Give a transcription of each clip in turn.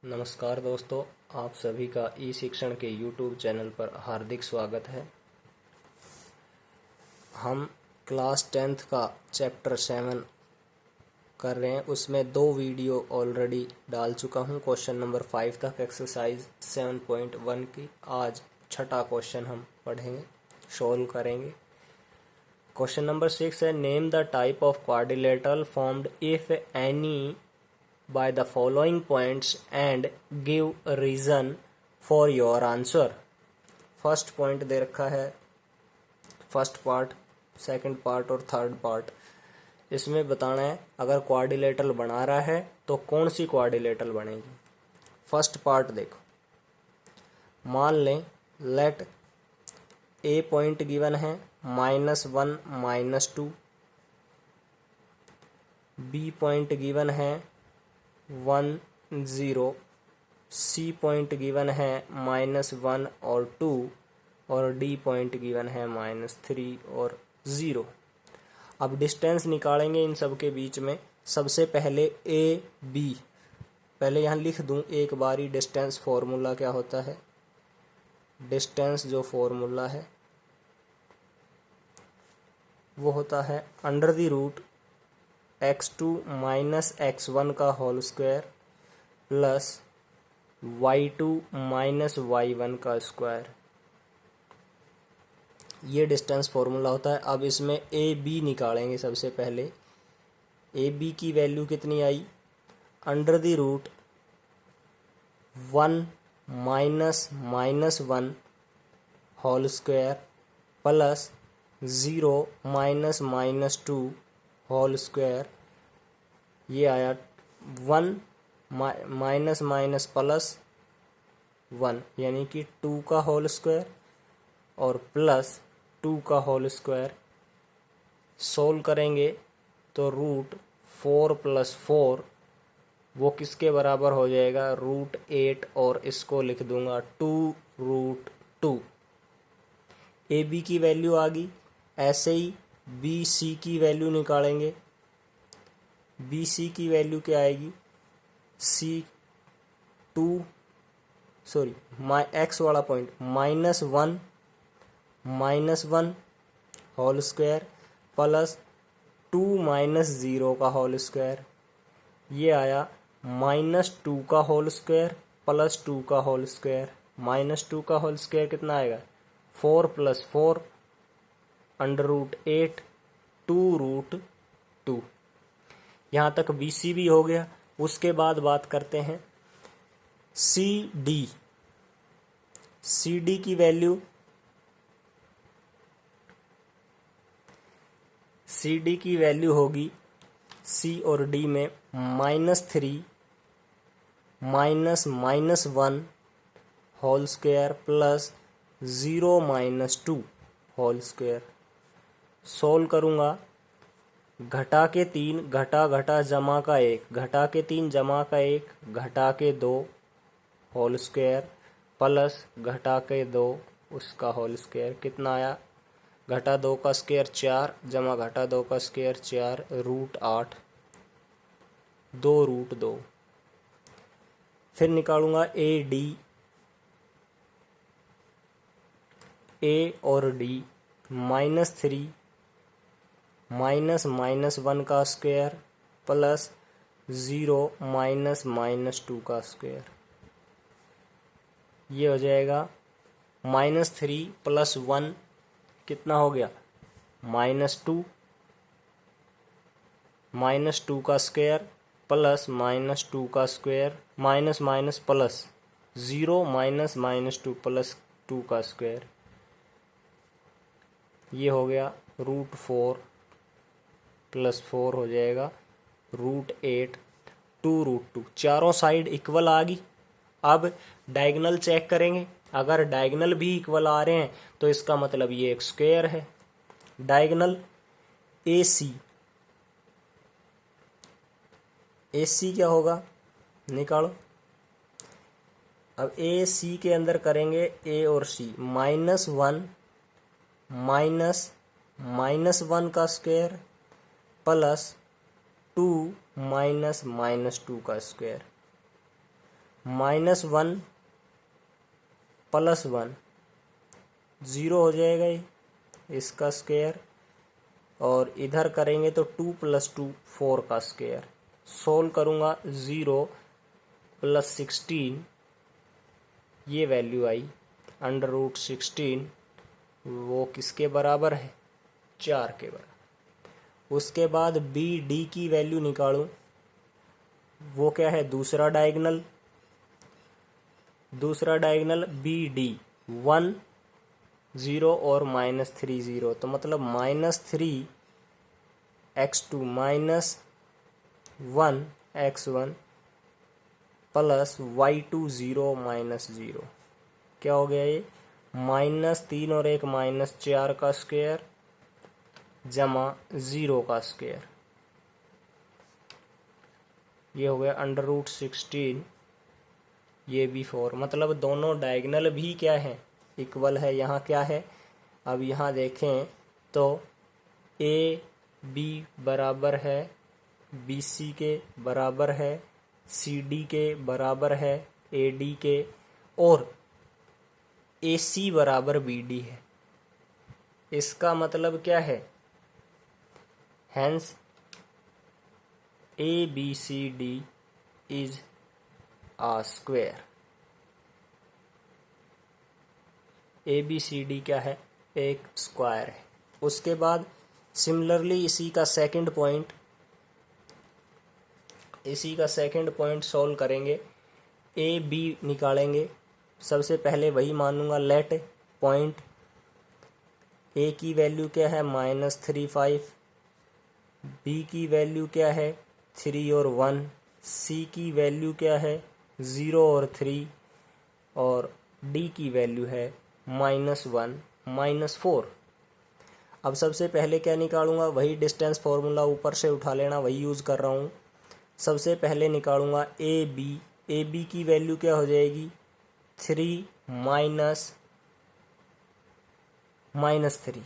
नमस्कार दोस्तों, आप सभी का ई शिक्षण के YouTube चैनल पर हार्दिक स्वागत है। हम क्लास 10th का चैप्टर 7 कर रहे हैं। उसमें 2 वीडियो ऑलरेडी डाल चुका हूं। क्वेश्चन नंबर 5 तक एक्सरसाइज 7.1 की। आज छठा क्वेश्चन हम पढ़ेंगे, सॉल्व करेंगे। क्वेश्चन नंबर 6 है, name the type of quadrilateral formed if any by the following points and give a reason for your answer। First point दे रखा है, फर्स्ट पार्ट, सेकंड पार्ट और थर्ड पार्ट। इसमें बताना है अगर क्वाड्रिलेटरल बना रहा है तो कौन सी क्वाड्रिलेटरल बनेगी। फर्स्ट पार्ट देखो, मान लें लेट ए पॉइंट गिवन है -1 -2, बी पॉइंट गिवन है 1 0, सी पॉइंट गिवन है -1 और 2 और डी पॉइंट गिवन है -3 और 0। अब डिस्टेंस निकालेंगे इन सब के बीच में। सबसे पहले ए बी, पहले यहाँ लिख दूँ एक बारी डिस्टेंस फॉर्मूला क्या होता है। डिस्टेंस जो फॉर्मूला है वो होता है √(x2 - x1) का whole square plus y2 - y1 का स्क्वायर। ये डिस्टेंस फॉर्मूला होता है। अब इसमें ए बी निकालेंगे। सबसे पहले ए बी की वैल्यू कितनी आई, √(1 - -1) whole square plus 0 - -2 whole square. ये आया 1 प्लस 1 यानी कि 2 का होल स्क्वायर और प्लस 2 का होल स्क्वायर। सोल्व करेंगे तो √4 + 4 वो किसके बराबर हो जाएगा, √8, और इसको लिख दूंगा 2√2। ए बी की वैल्यू आ गई। ऐसे ही बी सी की वैल्यू निकालेंगे। बी सी की वैल्यू क्या आएगी, एक्स वाला पॉइंट -1 होल स्क्वायर प्लस 2 - 0 का होल स्क्वायर। ये आया -2 का होल स्क्वायर प्लस 2 का होल स्क्वायर। -2 का होल स्क्वायर कितना आएगा, 4 + 4 √8 2√2। यहाँ तक बी सी भी हो गया। उसके बाद बात करते हैं सी डी। सी डी की वैल्यू, सी डी की वैल्यू होगी सी और डी में -3 -1 whole square plus 0 - 2 whole square. Solve करूँगा, घटा के 3 घटा घटा जमा का 1, घटा के 3 जमा का 1 घटा के 2 होल स्क्वायर प्लस घटा के 2 उसका होल स्क्वायर। कितना आया, घटा 2 का स्क्वायर 4 जमा घटा 2 का स्क्वायर 4 √8 2√2। फिर निकालूंगा ए डी। ए और डी -3 -1 का स्क्वायर प्लस 0 -2 का स्क्वायर। ये हो जाएगा -3 + 1 कितना हो गया, -2 -2 का स्क्वायर प्लस -2 का स्क्वायर माइनस प्लस 0 -2 प्लस 2 का स्क्वायर। ये हो गया √4 + 4 हो जाएगा √8 2√2। चारों साइड इक्वल आ गई। अब डायगोनल चेक करेंगे। अगर डायगोनल भी इक्वल आ रहे हैं तो इसका मतलब ये एक स्क्वायर है। डायगोनल ए सी क्या होगा, निकालो। अब ए सी के अंदर करेंगे ए और सी, -1 -1 का स्क्वायर प्लस 2 -2 का स्क्वायर। -1 + 1 0 हो जाएगा ये, इसका स्क्वायर। और इधर करेंगे तो 2 + 2 4 का स्क्वायर। सोल्व करूँगा 0 + 16, ये वैल्यू आई √16, वो किसके बराबर है, 4 के बराबर। उसके बाद बी डी की वैल्यू निकालूं, वो क्या है, दूसरा डायगोनल बी डी 1 0 और -3 0, तो मतलब -3 x2 -1 x1 प्लस y2 0 -0, क्या हो गया ये, -3 और 1 -4 का स्क्वायर जमा 0 का स्क्वायर, ये हो गया √16, ये भी 4। मतलब दोनों डायगोनल भी क्या है, इक्वल है। यहाँ क्या है, अब यहाँ देखें तो ए बी बराबर है बी सी के बराबर है, सी डी के बराबर है ए डी के, और ए सी बराबर बी डी है। इसका मतलब क्या है, hence A B C D is a square. A B C D क्या है, एक स्क्वायर है। उसके बाद सिमिलरली इसी का सेकंड पॉइंट सॉल्व करेंगे। ए बी निकालेंगे, सबसे पहले वही मानूंगा, लेट पॉइंट ए की वैल्यू क्या है -35, बी की वैल्यू क्या है 3 और 1, सी की वैल्यू क्या है 0 और 3, और डी की वैल्यू है -1 -4। अब सबसे पहले क्या निकालूंगा, वही डिस्टेंस फॉर्मूला ऊपर से उठा लेना, वही यूज़ कर रहा हूँ। सबसे पहले निकालूंगा ए बी की वैल्यू क्या हो जाएगी 3 -3,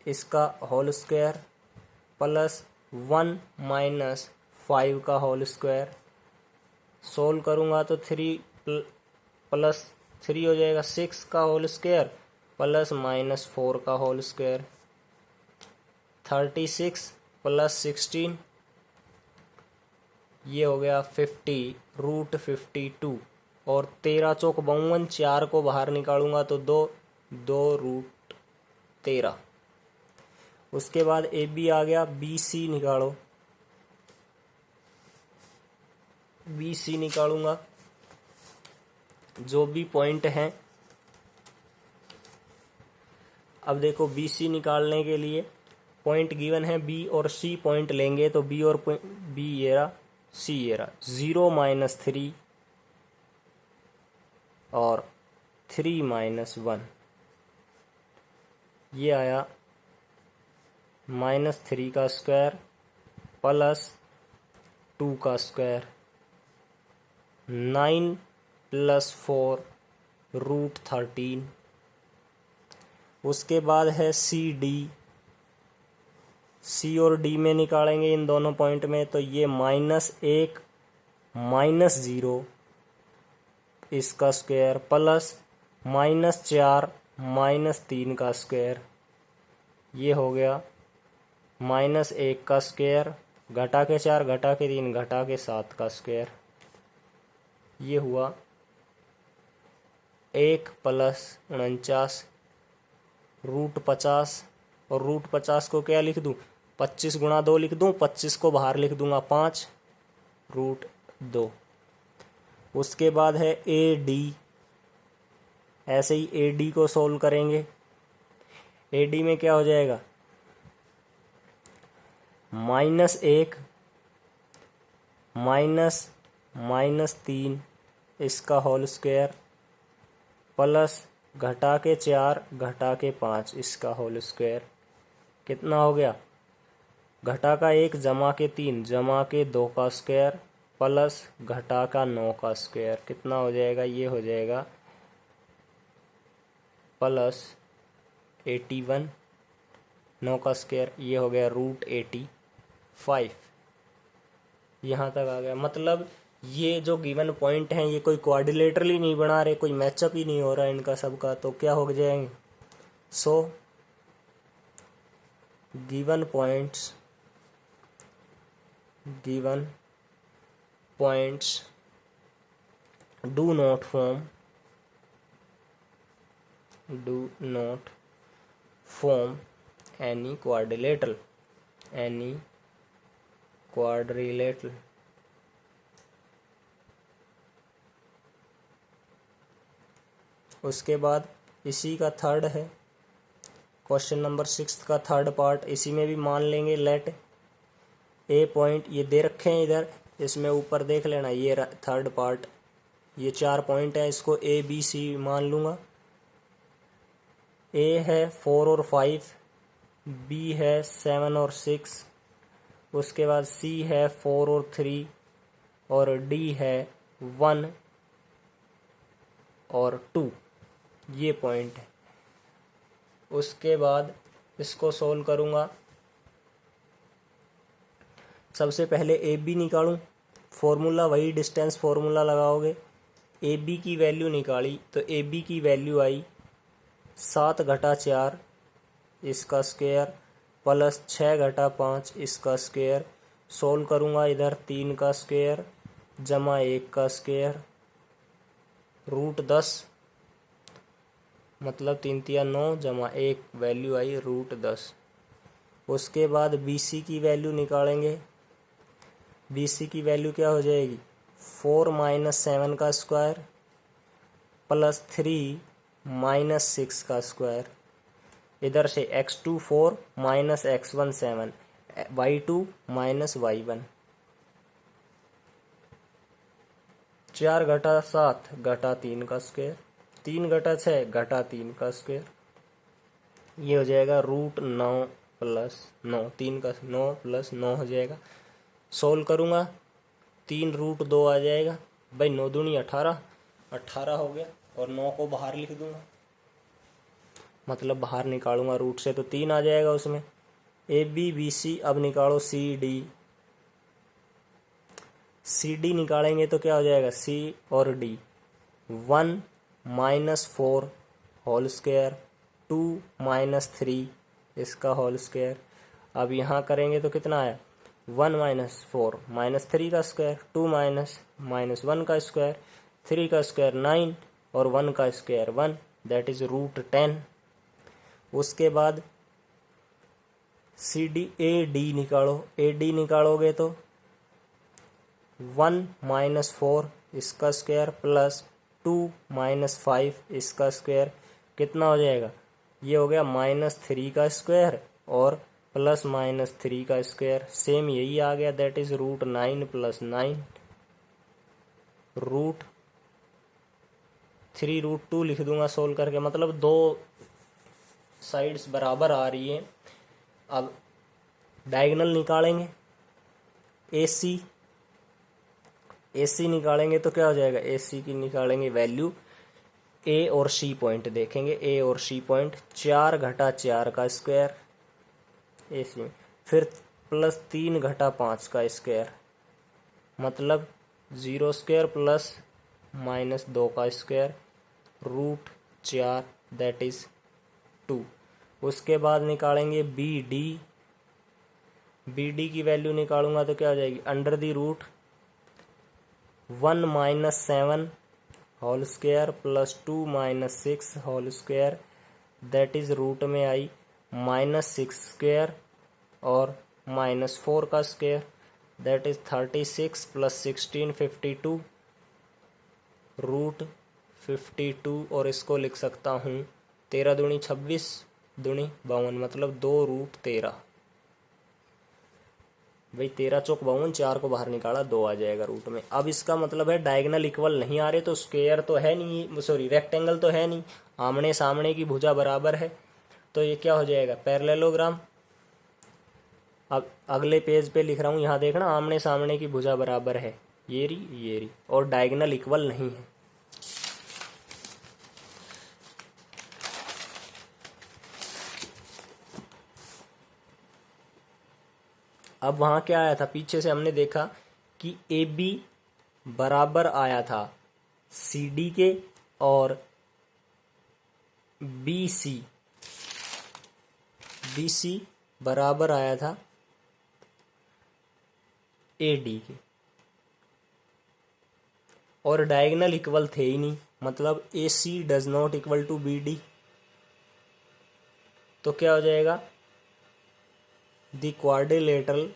इसका होल स्क्वायर प्लस 1 -5 का होल स्क्वायर। सोल्व करूँगा तो 3 + 3 हो जाएगा 6 का होल स्क्वायर प्लस -4 का होल स्क्वायर। 36 + 16, ये हो गया 50 √52, और 13 चौक 52, 4 को बाहर निकालूंगा तो 2 √13। उसके बाद ए बी आ गया, बी सी निकालो, बी सी निकालूंगा, जो भी पॉइंट हैं। अब देखो बी सी निकालने के लिए पॉइंट गिवन है, बी और सी पॉइंट लेंगे तो बी और बी ये रहा, सी ये रहा, 0 -3 और 3 -1, ये आया -3 का स्क्वायर प्लस 2 का स्क्वायर, 9 + 4 √13। उसके बाद है सी और डी में निकालेंगे इन दोनों पॉइंट में, तो ये -1 -0 इसका स्क्वायर प्लस -4 -3 का स्क्वायर, ये हो गया -1 का स्क्वायर, घटा के 4 घटा के 3 घटा के 7 का स्क्वायर, ये हुआ 1 + 49 √50, और √50 को क्या लिख दूँ, 25 × 2 लिख दूँ, 25 को बाहर लिख दूंगा 5 √2। उसके बाद है ए डी, ऐसे ही ए डी को सोल्व करेंगे। ए डी में क्या हो जाएगा, -1 -3 इसका होल स्क्वायर प्लस घटा के 4 घटा के 5 इसका होल स्क्वायर, कितना हो गया, घटा का 1 जमा के 3 जमा के 2 का स्क्वायर प्लस घटा का 9 का स्क्वायर, कितना हो जाएगा, ये हो जाएगा प्लस 81, 9 का स्क्वायर, ये हो गया √85। यहाँ तक आ गया। मतलब ये जो गिवन पॉइंट हैं ये कोई क्वाड्रिलेटरल ही नहीं बना रहे, कोई मैचअप ही नहीं हो रहा है इनका सबका, तो क्या हो जाएंगे। So given points do not form any quadrilateral उसके बाद इसी का थर्ड है क्वेश्चन नंबर 6 का थर्ड पार्ट, इसी में भी मान लेंगे लेट ए पॉइंट, ये दे रखे हैं इधर, इसमें ऊपर देख लेना, ये थर्ड पार्ट, ये 4 पॉइंट है, इसको ए बी सी मान लूँगा। ए है 4 और 5, बी है 7 और 6, उसके बाद सी है 4 और 3 और डी है 1 और 2, ये पॉइंट है। उसके बाद इसको सोल्व करूँगा। सबसे पहले ए बी निकालूँ, फॉर्मूला वही डिस्टेंस फॉर्मूला लगाओगे। ए बी की वैल्यू निकाली तो ए बी की वैल्यू आई 7 घटा 4 इसका स्क्वायर प्लस 6 घटा 5 इसका स्क्वायर। सोल्व करूँगा इधर 3 का स्क्वायर जमा 1 का स्क्वायर रूट 10, मतलब 3 तिया 9 जमा 1 वैल्यू आई रूट 10। उसके बाद बी सी की वैल्यू निकालेंगे। बी सी की वैल्यू क्या हो जाएगी, 4 माइनस 7 का स्क्वायर प्लस 3 माइनस 6 का स्क्वायर। इधर से x2 4 minus x1 7, y2 minus y1। 4 घटा 7 घटा 3 का स्क्वायर, 3 घटा 6 घटा 3 का स्क्वायर, ये हो जाएगा रूट 9 प्लस 9, 3 का 9 प्लस 9 हो जाएगा। सोल्व करूँगा 3 रूट 2 आ जाएगा, भाई 9 दूनी 18 हो गया, और 9 को बाहर लिख दूंगा, मतलब बाहर निकालूंगा रूट से तो 3 आ जाएगा उसमें। ए बी बी सी, अब निकालो सी डी निकालेंगे तो क्या हो जाएगा, सी और D 1 minus 4 whole square 2 minus 3 इसका होल स्क्वायर। अब यहाँ करेंगे तो कितना आया, 1 माइनस 4 माइनस 3 का स्क्वायर, 2 माइनस 1 का स्क्वायर, 3 का स्क्वायर 9 और 1 का स्क्वायर 1, दैट इज रूट 10। उसके बाद सी डी ए डी निकालो, ए डी निकालोगे तो 1 माइनस 4 इसका स्क्वायर प्लस 2 माइनस 5 इसका स्क्वायर, कितना हो जाएगा, ये हो गया माइनस 3 का स्क्वायर और प्लस माइनस 3 का स्क्वायर, सेम यही आ गया, that is root 9 plus 9, root 3 root 2 लिख दूंगा सोल्व करके, मतलब दो साइड्स बराबर आ रही है। अब डायगोनल निकालेंगे, ए सी निकालेंगे तो क्या हो जाएगा, ए सी की निकालेंगे वैल्यू, ए और सी पॉइंट देखेंगे, ए और सी पॉइंट 4 घटा 4 का स्क्वायर ए सी, फिर प्लस 3 घटा 5 का स्क्वायर, मतलब 0 स्क्वायर प्लस माइनस 2 का स्क्वायर रूट 4 दैट इज 2। उसके बाद निकालेंगे बी डी की वैल्यू निकालूंगा तो क्या हो जाएगी, under the root 1 minus 7 whole square plus 2 minus 6 whole square, that is root में आई माइनस 6 स्क्वायर और माइनस 4 का square, that is 36 plus 16 52 root 52, और इसको लिख सकता हूँ 13 दूनी 26 दूनी 52, मतलब 2 रूट 13, भाई 13 चौक 52, 4 को बाहर निकाला 2 आ जाएगा रूट में। अब इसका मतलब है डायगोनल इक्वल नहीं आ रहे तो स्क्वायर तो है नहीं, सॉरी रेक्टेंगल तो है नहीं, आमने सामने की भुजा बराबर है, तो ये क्या हो जाएगा, पैरेललोग्राम। अब अगले पेज पे लिख रहा हूँ, यहाँ देखना आमने सामने की भुजा बराबर है, ये रही और डायगोनल इक्वल नहीं है। अब वहाँ क्या आया था, पीछे से हमने देखा कि ए बी बराबर आया था CD के और BC बराबर आया था AD के, और डायगोनल इक्वल थे ही नहीं, मतलब AC does not equal to BD। तो क्या हो जाएगा, the quadrilateral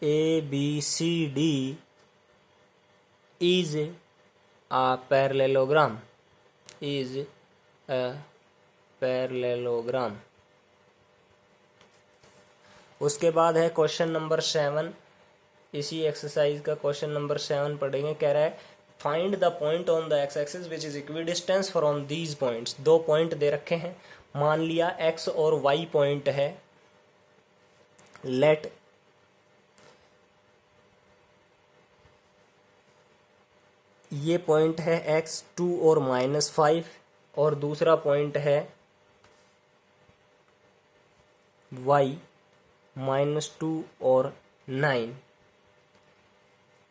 ABCD is a parallelogram, उसके बाद है क्वेश्चन नंबर 7। इसी एक्सरसाइज का क्वेश्चन नंबर 7 पढ़ेंगे। कह रहा है find the point on the x axis which is equidistance from these points. दो पॉइंट दे रखे हैं, मान लिया एक्स और वाई पॉइंट है। लेट ये पॉइंट है एक्स 2 और -5 और दूसरा पॉइंट है वाई -2 और 9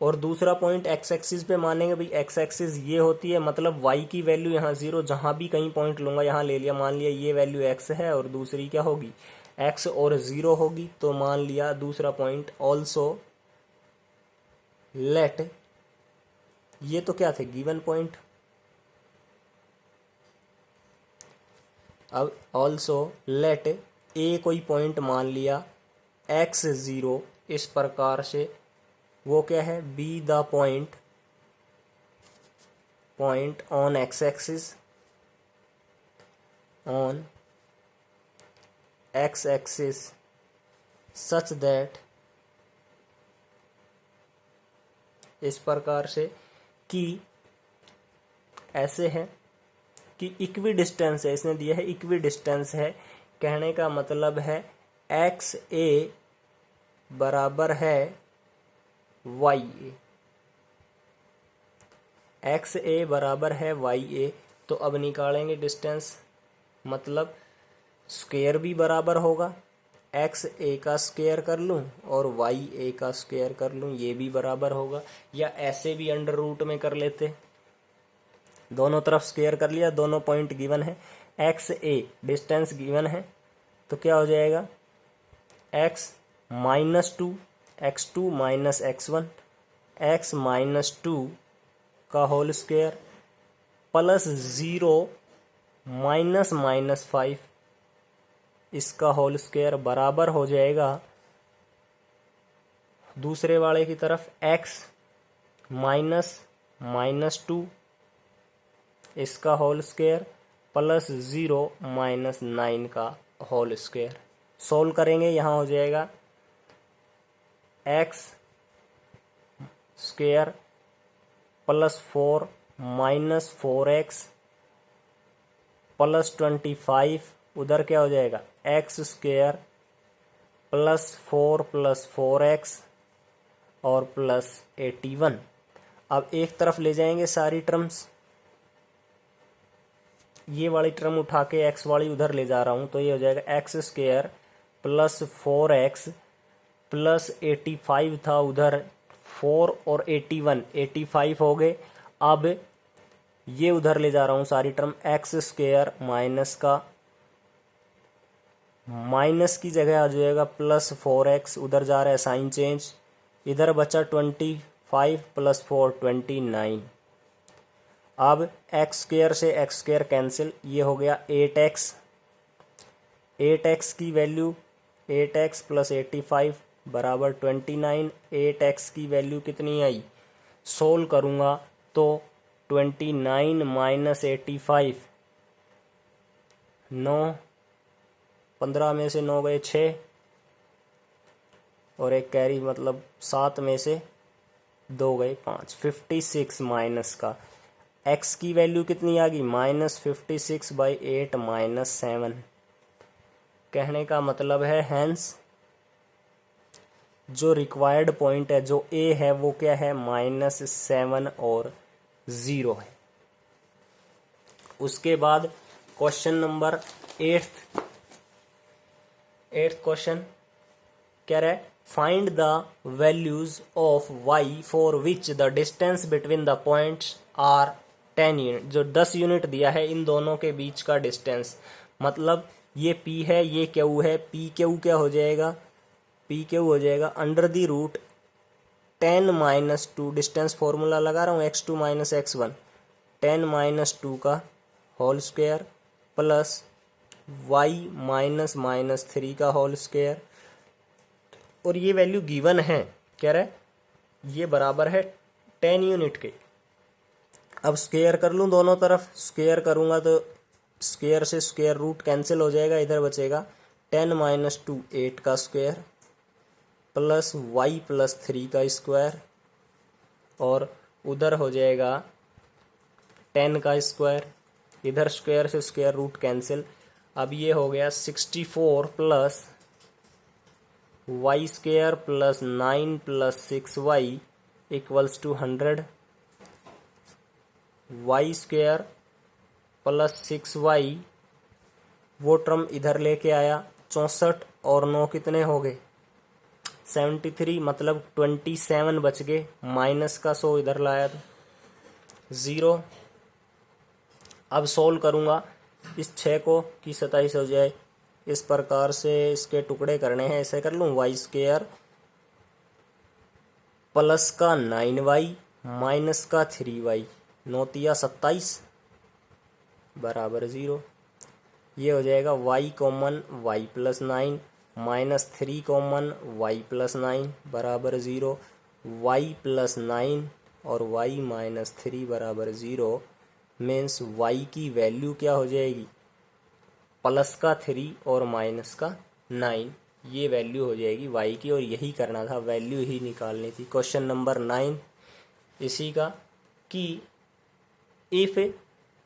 और दूसरा पॉइंट एक्स एक्सिस पे मानेंगे। भाई एक्स एक्सिस ये होती है, मतलब वाई की वैल्यू यहाँ 0, जहाँ भी कहीं पॉइंट लूँगा यहाँ ले लिया। मान लिया ये वैल्यू एक्स है और दूसरी क्या होगी, एक्स और 0 होगी, तो मान लिया दूसरा पॉइंट ऑल्सो लेट, ये तो क्या थे गिवन पॉइंट। अब ऑल्सो लेट ए कोई पॉइंट मान लिया x0, इस प्रकार से वो क्या है, be the point on x axis, such that, इस प्रकार से कि ऐसे है कि इक्वी डिस्टेंस है, इसने दिया है इक्वी डिस्टेंस है। कहने का मतलब है एक्स ए बराबर है वाई ए, एक्स ए बराबर है वाई ए। तो अब निकालेंगे डिस्टेंस, मतलब स्क्वायर भी बराबर होगा, एक्स ए का स्क्वायर कर लूँ और वाई ए का स्क्वायर कर लूँ, ये भी बराबर होगा। या ऐसे भी अंडर रूट में कर लेते, दोनों तरफ स्क्वायर कर लिया, दोनों पॉइंट गिवन है, एक्स ए डिस्टेंस गिवन है, तो क्या हो जाएगा x -2 x2 minus x1 x -2 का होल स्क्वायर प्लस 0 -5 इसका होल स्क्वायर बराबर हो जाएगा दूसरे वाले की तरफ x -2 इसका होल स्क्वायर प्लस 0 -9 का होल स्क्वायर। सोल्व करेंगे, यहाँ हो जाएगा x square plus 4 -4x plus 25, उधर क्या हो जाएगा x स्क्वायर प्लस 4 + 4x और प्लस 81। अब एक तरफ ले जाएंगे सारी टर्म्स, ये वाली टर्म उठा के x वाली उधर ले जा रहा हूँ, तो ये हो जाएगा x square plus 4x plus 85 था उधर, 4 और 81 85 हो गए। अब ये उधर ले जा रहा हूँ सारी टर्म, x स्क्वायर माइनस की जगह आ जाएगा प्लस 4x, उधर जा रहा है साइन चेंज, इधर बचा 25 + 4 29। अब एक्स स्क्वायर से एक्स स्क्वायर कैंसिल, ये हो गया 8x, 8x की वैल्यू 8x + 85 बराबर 29। 8x की वैल्यू कितनी आई, सोल्व करूँगा तो 29 - 85 9, 15 में से 9 गए 6 और एक कैरी, मतलब 7 में से 2 गए 5, 56 माइनस का x की वैल्यू कितनी आ गई -56/8 -7। कहने का मतलब है हैंस जो रिक्वायर्ड पॉइंट है जो a है वो क्या है -7 और 0 है। उसके बाद क्वेश्चन नंबर 8 8th क्वेश्चन कह रहा है find the values of y for which the distance between the points are 10 unit. जो 10 यूनिट दिया है इन दोनों के बीच का डिस्टेंस, मतलब ये p है ये q है, पी क्यू क्या हो जाएगा, पी क्यू हो जाएगा under the root 10 minus 2, distance formula लगा रहा हूँ x2 माइनस x1, 10 माइनस 2 का whole square plus y minus minus 3 का होल स्क्वायर, और ये वैल्यू गिवन है, कह रहा है ये बराबर है 10 यूनिट के। अब स्क्वायर कर लूँ दोनों तरफ, स्क्वायर करूँगा तो स्क्वायर से स्क्वायर रूट कैंसिल हो जाएगा, इधर बचेगा 10 माइनस 2 8 का स्क्वायर प्लस y प्लस 3 का स्क्वायर, और उधर हो जाएगा 10 का स्क्वायर, इधर स्क्वायर से स्क्वायर रूट कैंसिल। अब ये हो गया 64 plus y square plus 9 plus 6y equals to 100, y square plus 6y वो टर्म इधर लेके आया, 64 और 9 कितने हो गए 73, मतलब 27 बच गए, माइनस का 100 इधर लाया तो 0। अब सोल्व करूँगा इस 6 को कि 27 हो जाए, इस प्रकार से इसके टुकड़े करने हैं, ऐसे कर लूँ y स्क्वायर प्लस का 9y माइनस का 3y, 9 तिया 27 बराबर 0। ये हो जाएगा y common y plus 9 minus 3 common y plus 9 बराबर 0, y प्लस 9 और y माइनस 3 बराबर 0, मीन्स y की वैल्यू क्या हो जाएगी प्लस का 3 और माइनस का 9, ये वैल्यू हो जाएगी y की, और यही करना था, वैल्यू ही निकालनी थी। क्वेश्चन नंबर 9 इसी का कि if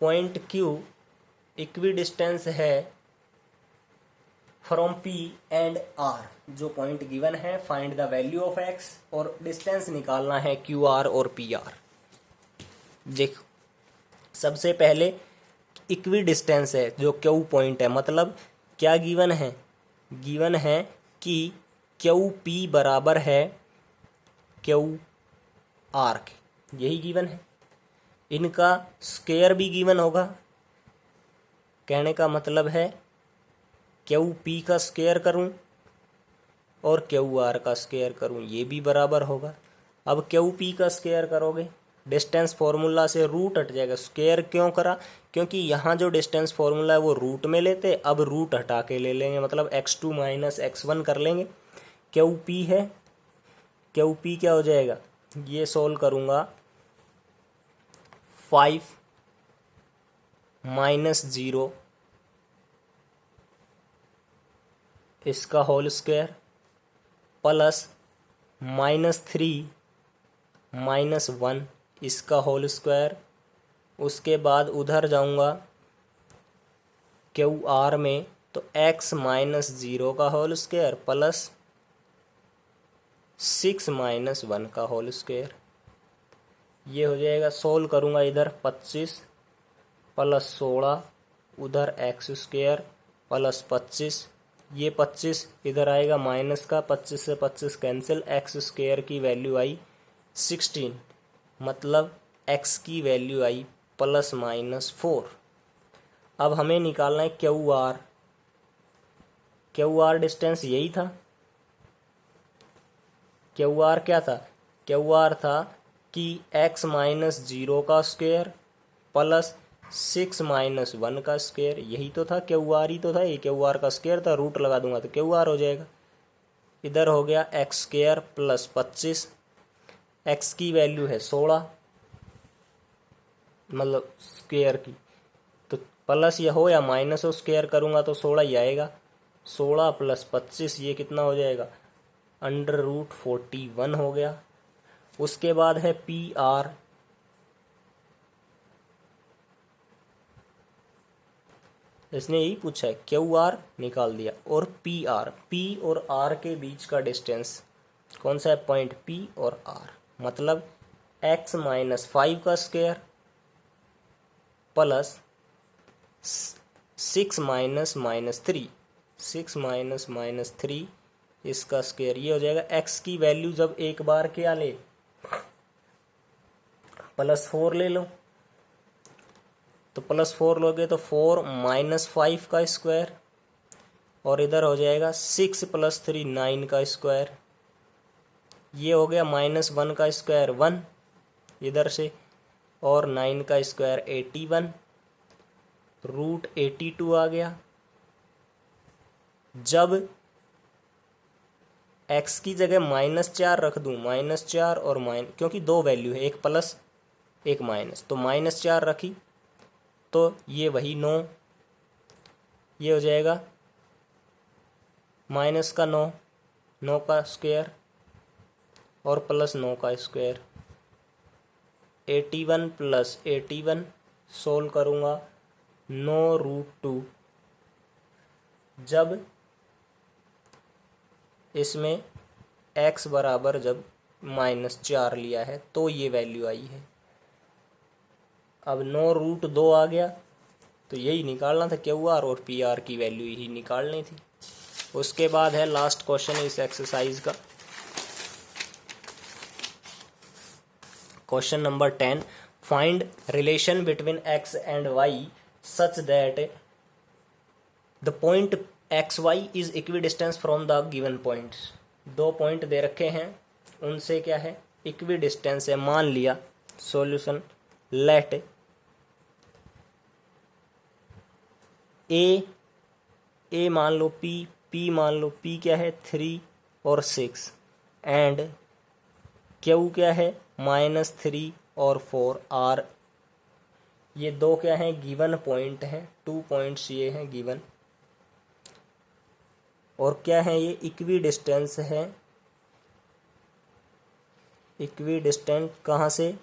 point Q equi distance है फ्रॉम P एंड R, जो पॉइंट गिवन है find the value of x, और डिस्टेंस निकालना है QR और PR। देखो सबसे पहले इक्वी डिस्टेंस है जो Q पॉइंट है, मतलब क्या गिवन है, गिवन है कि QP बराबर है QR के, यही गिवन है। इनका स्क्वायर भी गिवन होगा, कहने का मतलब है QP का स्क्वायर करूं और QR का स्क्वायर करूं, ये भी बराबर होगा। अब QP का स्क्वायर करोगे डिस्टेंस फॉर्मूला से रूट हट जाएगा, स्क्वायर क्यों करा, क्योंकि यहाँ जो डिस्टेंस फॉर्मूला है वो रूट में लेते, अब रूट हटा के ले लेंगे, मतलब x2 माइनस x1 कर लेंगे। QP है, QP क्या हो जाएगा, ये सोल्व करूँगा 5 माइनस 0 इसका whole square plus minus 3 minus 1 इसका होल स्क्वायर, उसके बाद उधर जाऊंगा QR में तो x माइनस 0 का होल स्क्वायर प्लस 6 माइनस 1 का होल स्क्वायर, ये हो जाएगा। सोल्व करूंगा इधर 25 प्लस 16, उधर x स्क्वायर प्लस 25, ये 25 इधर आएगा माइनस का, 25 से 25 कैंसिल, x स्क्वायर की वैल्यू आई 16, मतलब x की वैल्यू आई प्लस माइनस 4। अब हमें निकालना है QR, QR डिस्टेंस यही था, QR क्या था, QR था कि x माइनस 0 का स्क्वायर प्लस 6 माइनस 1 का स्क्वायर, यही तो था, QR ही तो था, ये QR का स्क्वायर था, रूट लगा दूंगा तो QR हो जाएगा। इधर हो गया x स्क्वायर प्लस 25, x की वैल्यू है 16, मतलब स्क्वायर की, तो प्लस या हो या माइनस हो स्क्वायर करूँगा तो 16 ही आएगा, 16 प्लस 25 ये कितना हो जाएगा अंडर रूट 41 हो गया। उसके बाद है PR, इसने यही पूछा है, QR निकाल दिया, और PR, P और R के बीच का डिस्टेंस कौन सा है, पॉइंट P और R, मतलब x माइनस 5 का square plus 6 minus 3, 6 minus minus 3 इसका स्क्वायर, ये हो जाएगा। x की वैल्यू जब एक बार क्या ले, +4 ले लो, तो +4 लोगे तो 4 माइनस 5 का स्क्वायर, और इधर हो जाएगा 6 + 3 9 का स्क्वायर। ये हो गया -1 का स्क्वायर 1 इधर से, और 9 का स्क्वायर 81, √82 आ गया। जब x की जगह -4 रख दूं, -4 और क्योंकि दो वैल्यू है, एक प्लस एक माइनस, तो -4 रखी तो ये वही 9, ये हो जाएगा माइनस का 9, 9 का स्क्वायर और प्लस 9 का स्क्वायर, 81 + 81 सोल्व करूँगा 9√2। जब इसमें x बराबर जब -4 लिया है तो ये वैल्यू आई है। अब 9√2 आ गया, तो यही निकालना था, QR और PR की वैल्यू यही निकालनी थी। उसके बाद है लास्ट क्वेश्चन इस एक्सरसाइज का, question number 10। Find relation between x and y such that the point XY is equidistance from the given points. दो पॉइंट दे रखे हैं, उनसे क्या है, इक्विडिस्टेंस है। मान लिया सॉल्यूशन, लेट ए मान लो P मान लो, P क्या है 3 और 6, एंड Q क्या है -3 और 4 R। ये दो क्या हैं, गिवन पॉइंट हैं, 2 पॉइंट्स ये हैं गिवन, और क्या है ये इक्विडिस्टेंस है। इक्विडिस्टेंट कहाँ से,